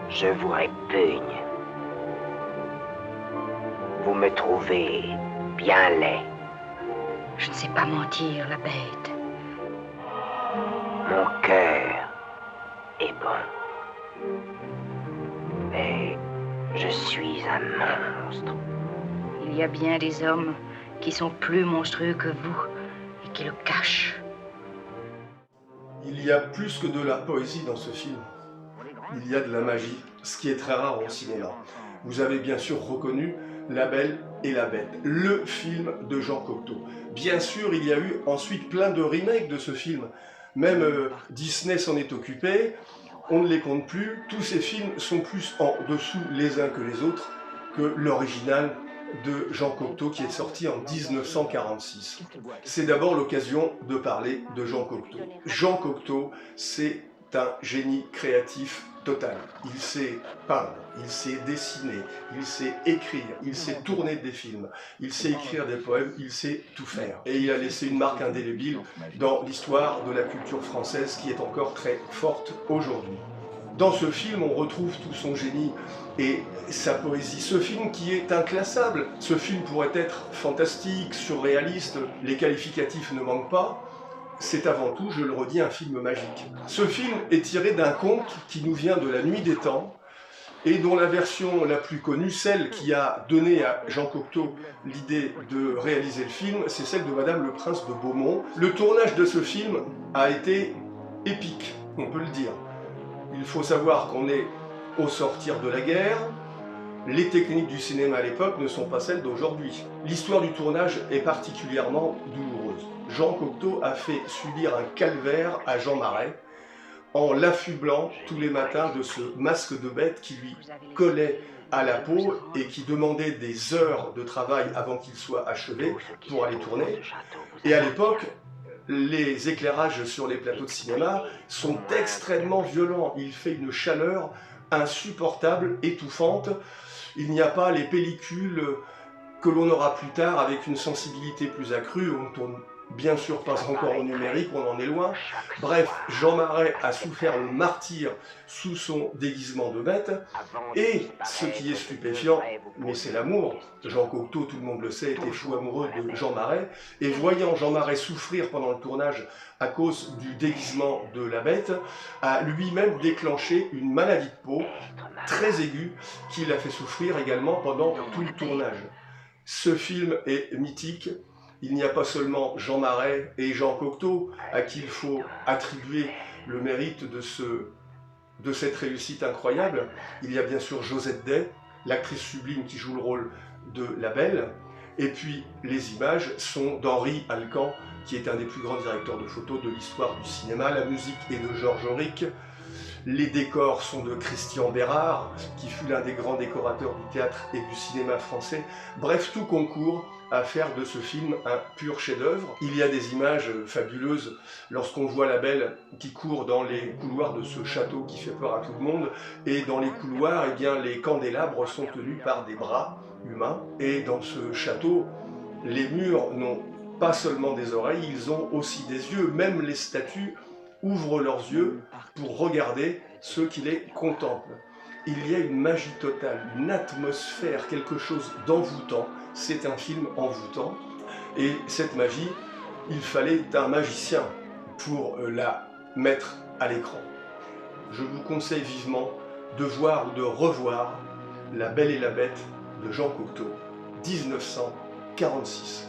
Je vous répugne. Vous me trouvez bien laid. Je ne sais pas mentir, la bête. Mon cœur est bon. Mais je suis un monstre. Il y a bien des hommes qui sont plus monstrueux que vous et qui le cachent. Il y a plus que de la poésie dans ce film. Il y a de la magie, ce qui est très rare au cinéma. Vous avez bien sûr reconnu La Belle et la Bête, le film de Jean Cocteau. Bien sûr, il y a eu ensuite plein de remakes de ce film. Même Disney s'en est occupé, on ne les compte plus. Tous ces films sont plus en dessous les uns que les autres que l'original de Jean Cocteau qui est sorti en 1946. C'est d'abord l'occasion de parler de Jean Cocteau. Jean Cocteau, c'est un génie créatif total. Il sait peindre, il sait dessiner, il sait écrire, il sait tourner des films, il sait écrire des poèmes, il sait tout faire. Et il a laissé une marque indélébile dans l'histoire de la culture française qui est encore très forte aujourd'hui. Dans ce film, on retrouve tout son génie et sa poésie. Ce film qui est inclassable. Ce film pourrait être fantastique, surréaliste, les qualificatifs ne manquent pas. C'est avant tout, je le redis, un film magique. Ce film est tiré d'un conte qui nous vient de la nuit des temps et dont la version la plus connue, celle qui a donné à Jean Cocteau l'idée de réaliser le film, c'est celle de Madame le Prince de Beaumont. Le tournage de ce film a été épique, on peut le dire. Il faut savoir qu'on est au sortir de la guerre. Les techniques du cinéma à l'époque ne sont pas celles d'aujourd'hui. L'histoire du tournage est particulièrement douloureuse. Jean Cocteau a fait subir un calvaire à Jean Marais en l'affublant tous les matins de ce masque de bête qui lui collait à la peau et qui demandait des heures de travail avant qu'il soit achevé pour aller tourner. Et à l'époque, les éclairages sur les plateaux de cinéma sont extrêmement violents. Il fait une chaleur insupportable, étouffante. Il n'y a pas les pellicules que l'on aura plus tard avec une sensibilité plus accrue. On ne tourne bien sûr pas encore au numérique, on en est loin. Bref, Jean Marais a souffert le martyre sous son déguisement de bête. Et ce qui est stupéfiant, mais c'est l'amour. Jean Cocteau, tout le monde le sait, était fou amoureux de Jean Marais. Et voyant Jean Marais souffrir pendant le tournage à cause du déguisement de la bête, a lui-même déclenché une maladie de peau très aiguë qui l'a fait souffrir également pendant tout le tournage. Ce film est mythique. Il n'y a pas seulement Jean Marais et Jean Cocteau à qui il faut attribuer le mérite de cette réussite incroyable. Il y a bien sûr Josette Day, l'actrice sublime qui joue le rôle de la Belle. Et puis les images sont d'Henri Alcan, qui est un des plus grands directeurs de photos de l'histoire du cinéma. La musique est de Georges Auric. Les décors sont de Christian Bérard, qui fut l'un des grands décorateurs du théâtre et du cinéma français. Bref, tout concourt à faire de ce film un pur chef-d'œuvre. Il y a des images fabuleuses lorsqu'on voit la Belle qui court dans les couloirs de ce château qui fait peur à tout le monde. Et dans les couloirs, eh bien, les candélabres sont tenus par des bras humains. Et dans ce château, les murs n'ont pas seulement des oreilles, ils ont aussi des yeux. Même les statues ouvrent leurs yeux pour regarder ceux qui les contemplent. Il y a une magie totale, une atmosphère, quelque chose d'envoûtant. C'est un film envoûtant. Et cette magie, il fallait un magicien pour la mettre à l'écran. Je vous conseille vivement de voir ou de revoir La Belle et la Bête de Jean Cocteau, 1946.